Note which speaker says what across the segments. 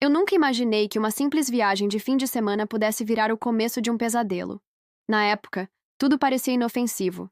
Speaker 1: Eu nunca imaginei que uma simples viagem de fim de semana pudesse virar o começo de um pesadelo. Na época, tudo parecia inofensivo.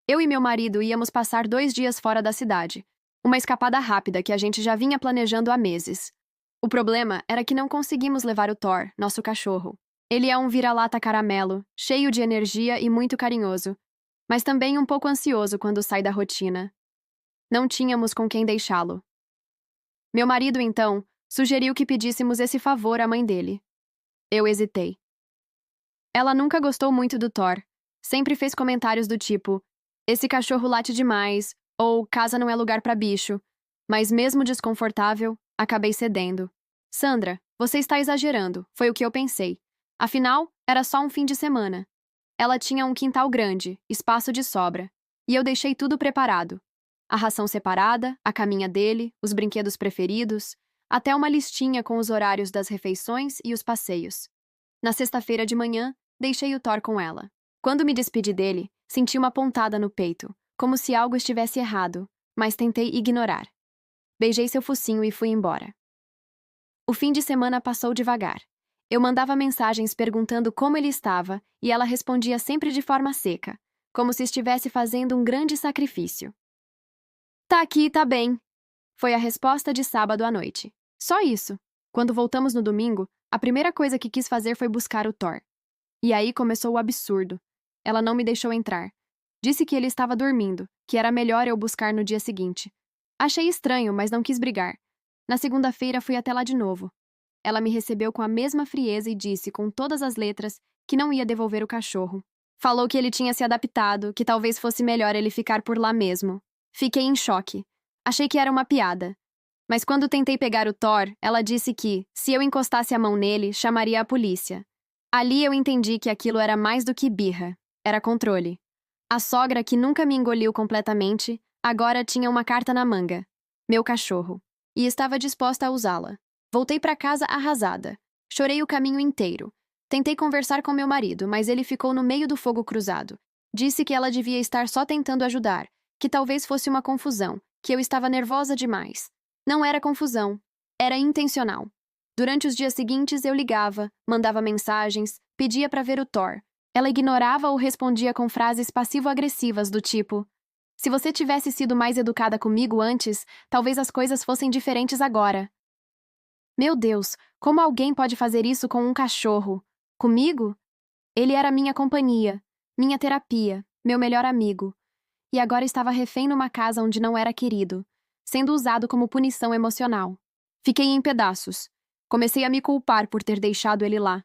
Speaker 1: Eu e meu marido íamos passar 2 dias fora da cidade. Uma escapada rápida que a gente já vinha planejando há meses. O problema era que não conseguimos levar o Thor, nosso cachorro. Ele é um vira-lata caramelo, cheio de energia e muito carinhoso, mas também um pouco ansioso quando sai da rotina. Não tínhamos com quem deixá-lo. Meu marido, então, sugeriu que pedíssemos esse favor à mãe dele. Eu hesitei. Ela nunca gostou muito do Thor. Sempre fez comentários do tipo: esse cachorro late demais, ou casa não é lugar pra bicho. Mas mesmo desconfortável, acabei cedendo. Sandra, você está exagerando, foi o que eu pensei. Afinal, era só um fim de semana. Ela tinha um quintal grande, espaço de sobra. E eu deixei tudo preparado. A ração separada, a caminha dele, os brinquedos preferidos, até uma listinha com os horários das refeições e os passeios. Na sexta-feira de manhã, deixei o Thor com ela. Quando me despedi dele, senti uma pontada no peito, como se algo estivesse errado, mas tentei ignorar. Beijei seu focinho e fui embora. O fim de semana passou devagar. Eu mandava mensagens perguntando como ele estava e ela respondia sempre de forma seca, como se estivesse fazendo um grande sacrifício. Tá aqui, tá bem. Foi a resposta de sábado à noite. Só isso. Quando voltamos no domingo, a primeira coisa que quis fazer foi buscar o Thor. E aí começou o absurdo. Ela não me deixou entrar. Disse que ele estava dormindo, que era melhor eu buscar no dia seguinte. Achei estranho, mas não quis brigar. Na segunda-feira fui até lá de novo. Ela me recebeu com a mesma frieza e disse, com todas as letras, que não ia devolver o cachorro. Falou que ele tinha se adaptado, que talvez fosse melhor ele ficar por lá mesmo. Fiquei em choque. Achei que era uma piada. Mas quando tentei pegar o Thor, ela disse que, se eu encostasse a mão nele, chamaria a polícia. Ali eu entendi que aquilo era mais do que birra. Era controle. A sogra, que nunca me engoliu completamente, agora tinha uma carta na manga. Meu cachorro. E estava disposta a usá-la. Voltei para casa arrasada. Chorei o caminho inteiro. Tentei conversar com meu marido, mas ele ficou no meio do fogo cruzado. Disse que ela devia estar só tentando ajudar, que talvez fosse uma confusão, que eu estava nervosa demais. Não era confusão. Era intencional. Durante os dias seguintes eu ligava, mandava mensagens, pedia para ver o Thor. Ela ignorava ou respondia com frases passivo-agressivas do tipo: se você tivesse sido mais educada comigo antes, talvez as coisas fossem diferentes agora. Meu Deus, como alguém pode fazer isso com um cachorro? Comigo? Ele era minha companhia, minha terapia, meu melhor amigo. E agora estava refém numa casa onde não era querido, sendo usado como punição emocional. Fiquei em pedaços. Comecei a me culpar por ter deixado ele lá.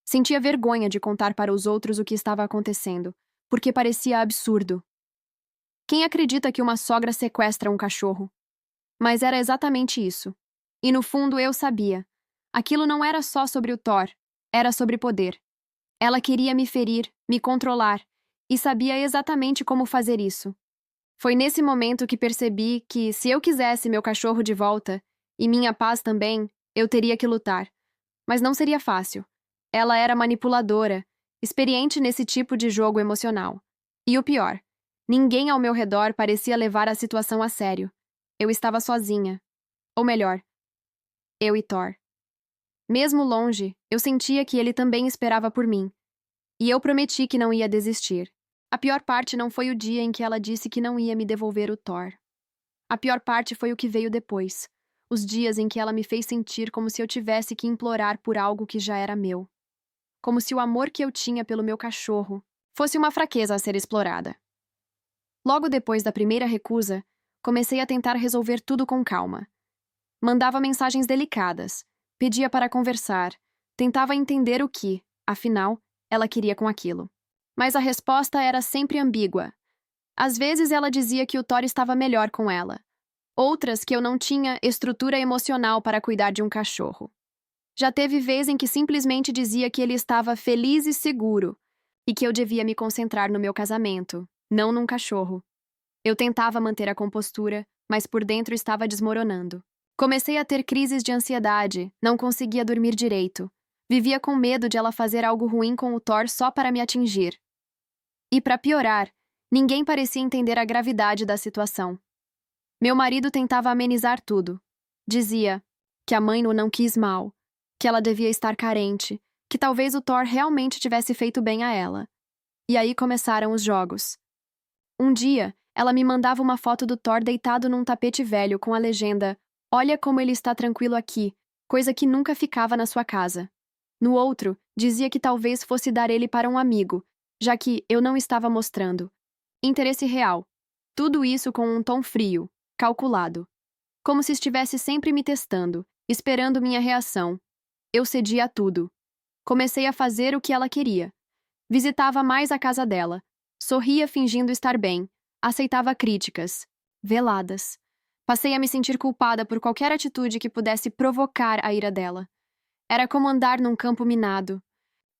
Speaker 1: Sentia vergonha de contar para os outros o que estava acontecendo, porque parecia absurdo. Quem acredita que uma sogra sequestra um cachorro? Mas era exatamente isso. E no fundo eu sabia. Aquilo não era só sobre o Thor, era sobre poder. Ela queria me ferir, me controlar, e sabia exatamente como fazer isso. Foi nesse momento que percebi que, se eu quisesse meu cachorro de volta, e minha paz também, eu teria que lutar. Mas não seria fácil. Ela era manipuladora, experiente nesse tipo de jogo emocional. E o pior, ninguém ao meu redor parecia levar a situação a sério. Eu estava sozinha. Ou melhor, eu e Thor. Mesmo longe, eu sentia que ele também esperava por mim. E eu prometi que não ia desistir. A pior parte não foi o dia em que ela disse que não ia me devolver o Thor. A pior parte foi o que veio depois. Os dias em que ela me fez sentir como se eu tivesse que implorar por algo que já era meu. Como se o amor que eu tinha pelo meu cachorro fosse uma fraqueza a ser explorada. Logo depois da primeira recusa, comecei a tentar resolver tudo com calma. Mandava mensagens delicadas, pedia para conversar, tentava entender o que, afinal, ela queria com aquilo. Mas a resposta era sempre ambígua. Às vezes ela dizia que o Thor estava melhor com ela. Outras que eu não tinha estrutura emocional para cuidar de um cachorro. Já teve vez em que simplesmente dizia que ele estava feliz e seguro, e que eu devia me concentrar no meu casamento, não num cachorro. Eu tentava manter a compostura, mas por dentro estava desmoronando. Comecei a ter crises de ansiedade, não conseguia dormir direito. Vivia com medo de ela fazer algo ruim com o Thor só para me atingir. E para piorar, ninguém parecia entender a gravidade da situação. Meu marido tentava amenizar tudo. Dizia: que a mãe o não quis mal, que ela devia estar carente, que talvez o Thor realmente tivesse feito bem a ela. E aí começaram os jogos. Um dia, ela me mandava uma foto do Thor deitado num tapete velho com a legenda: "Olha como ele está tranquilo aqui", coisa que nunca ficava na sua casa. No outro, dizia que talvez fosse dar ele para um amigo, já que eu não estava mostrando. Interesse real. Tudo isso com um tom frio, calculado. Como se estivesse sempre me testando, esperando minha reação. Eu cedia a tudo. Comecei a fazer o que ela queria. Visitava mais a casa dela. Sorria fingindo estar bem. Aceitava críticas. Veladas. Passei a me sentir culpada por qualquer atitude que pudesse provocar a ira dela. Era como andar num campo minado.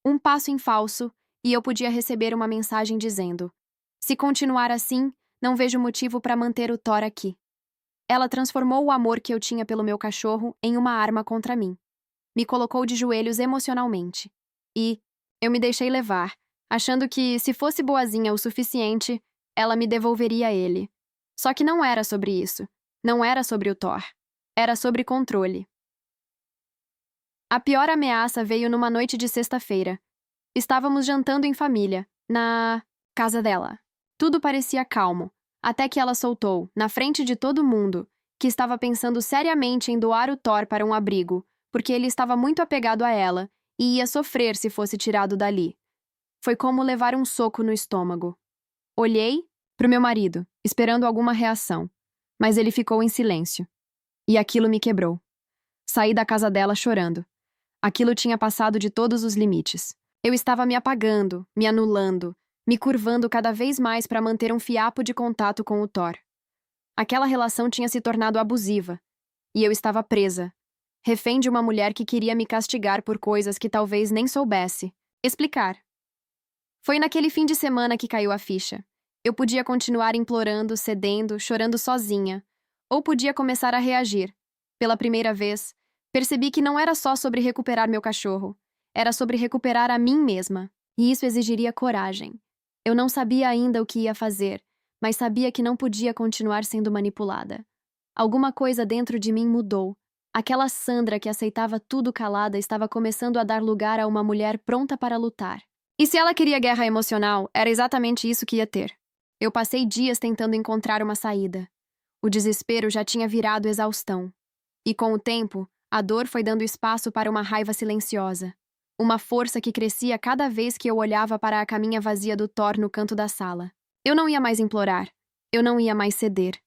Speaker 1: Um passo em falso, e eu podia receber uma mensagem dizendo: "Se continuar assim, não vejo motivo para manter o Thor aqui." Ela transformou o amor que eu tinha pelo meu cachorro em uma arma contra mim. Me colocou de joelhos emocionalmente. E eu me deixei levar, achando que, se fosse boazinha o suficiente, ela me devolveria ele. Só que não era sobre isso. Não era sobre o Thor. Era sobre controle. A pior ameaça veio numa noite de sexta-feira. Estávamos jantando em família, na casa dela. Tudo parecia calmo, até que ela soltou, na frente de todo mundo, que estava pensando seriamente em doar o Thor para um abrigo, porque ele estava muito apegado a ela e ia sofrer se fosse tirado dali. Foi como levar um soco no estômago. Olhei para o meu marido, esperando alguma reação, mas ele ficou em silêncio. E aquilo me quebrou. Saí da casa dela chorando. Aquilo tinha passado de todos os limites. Eu estava me apagando, me anulando, me curvando cada vez mais para manter um fiapo de contato com o Thor. Aquela relação tinha se tornado abusiva, e eu estava presa, refém de uma mulher que queria me castigar por coisas que talvez nem soubesse explicar. Foi naquele fim de semana que caiu a ficha. Eu podia continuar implorando, cedendo, chorando sozinha, ou podia começar a reagir. Pela primeira vez, percebi que não era só sobre recuperar meu cachorro, era sobre recuperar a mim mesma, e isso exigiria coragem. Eu não sabia ainda o que ia fazer, mas sabia que não podia continuar sendo manipulada. Alguma coisa dentro de mim mudou. Aquela Sandra que aceitava tudo calada estava começando a dar lugar a uma mulher pronta para lutar. E se ela queria guerra emocional, era exatamente isso que ia ter. Eu passei dias tentando encontrar uma saída. O desespero já tinha virado exaustão. E com o tempo, a dor foi dando espaço para uma raiva silenciosa. Uma força que crescia cada vez que eu olhava para a caminha vazia do Thor no canto da sala. Eu não ia mais implorar. Eu não ia mais ceder.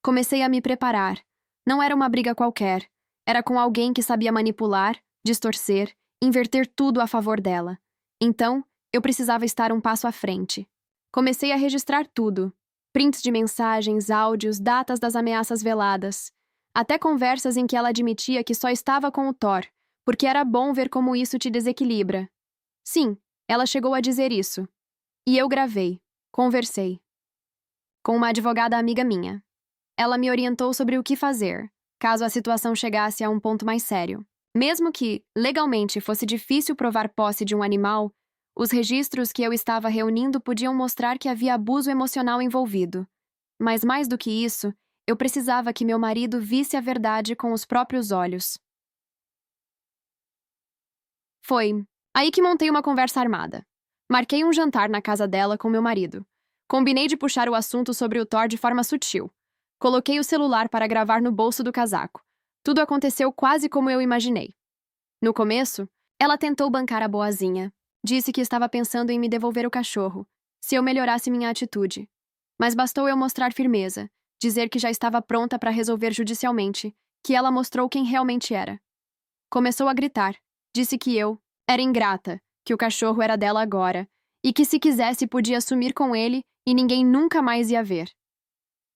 Speaker 1: Comecei a me preparar. Não era uma briga qualquer. Era com alguém que sabia manipular, distorcer, inverter tudo a favor dela. Então, eu precisava estar um passo à frente. Comecei a registrar tudo. Prints de mensagens, áudios, datas das ameaças veladas. Até conversas em que ela admitia que só estava com o Thor, porque era bom ver como isso te desequilibra. Sim, ela chegou a dizer isso. E eu gravei, conversei. Com uma advogada amiga minha. Ela me orientou sobre o que fazer, caso a situação chegasse a um ponto mais sério. Mesmo que, legalmente, fosse difícil provar posse de um animal, os registros que eu estava reunindo podiam mostrar que havia abuso emocional envolvido. Mas mais do que isso, eu precisava que meu marido visse a verdade com os próprios olhos. Foi aí que montei uma conversa armada. Marquei um jantar na casa dela com meu marido. Combinei de puxar o assunto sobre o Thor de forma sutil. Coloquei o celular para gravar no bolso do casaco. Tudo aconteceu quase como eu imaginei. No começo, ela tentou bancar a boazinha. Disse que estava pensando em me devolver o cachorro, se eu melhorasse minha atitude. Mas bastou eu mostrar firmeza, dizer que já estava pronta para resolver judicialmente, que ela mostrou quem realmente era. Começou a gritar. Disse que eu era ingrata, que o cachorro era dela agora, e que se quisesse podia sumir com ele e ninguém nunca mais ia ver.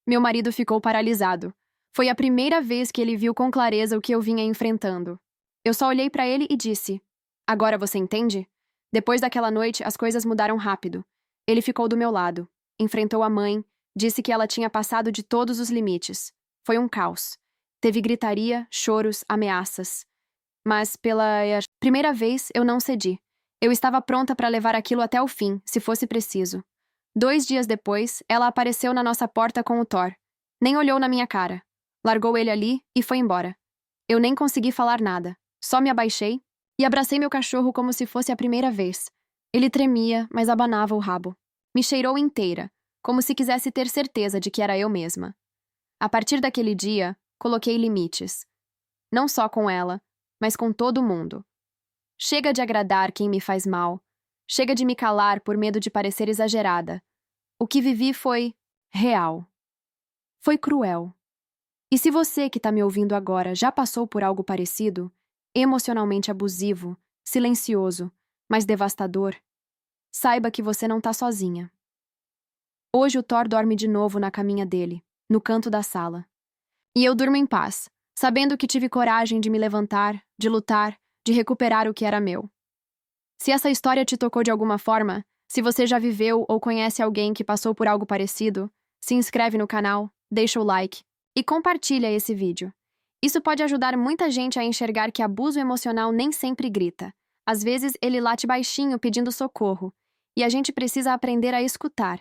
Speaker 1: Meu marido ficou paralisado. Foi a primeira vez que ele viu com clareza o que eu vinha enfrentando. Eu só olhei para ele e disse: "Agora você entende?" Depois daquela noite, as coisas mudaram rápido. Ele ficou do meu lado, enfrentou a mãe, disse que ela tinha passado de todos os limites. Foi um caos. Teve gritaria, choros, ameaças. Mas, pela primeira vez, eu não cedi. Eu estava pronta para levar aquilo até o fim, se fosse preciso. 2 dias depois, ela apareceu na nossa porta com o Thor. Nem olhou na minha cara. Largou ele ali e foi embora. Eu nem consegui falar nada. Só me abaixei e abracei meu cachorro como se fosse a primeira vez. Ele tremia, mas abanava o rabo. Me cheirou inteira, como se quisesse ter certeza de que era eu mesma. A partir daquele dia, coloquei limites. Não só com ela, mas com todo mundo. Chega de agradar quem me faz mal. Chega de me calar por medo de parecer exagerada. O que vivi foi real. Foi cruel. E se você que está me ouvindo agora já passou por algo parecido, emocionalmente abusivo, silencioso, mas devastador, saiba que você não está sozinha. Hoje o Thor dorme de novo na caminha dele, no canto da sala. E eu durmo em paz, sabendo que tive coragem de me levantar, de lutar, de recuperar o que era meu. Se essa história te tocou de alguma forma, se você já viveu ou conhece alguém que passou por algo parecido, se inscreve no canal, deixa o like e compartilha esse vídeo. Isso pode ajudar muita gente a enxergar que abuso emocional nem sempre grita. Às vezes ele late baixinho pedindo socorro, e a gente precisa aprender a escutar.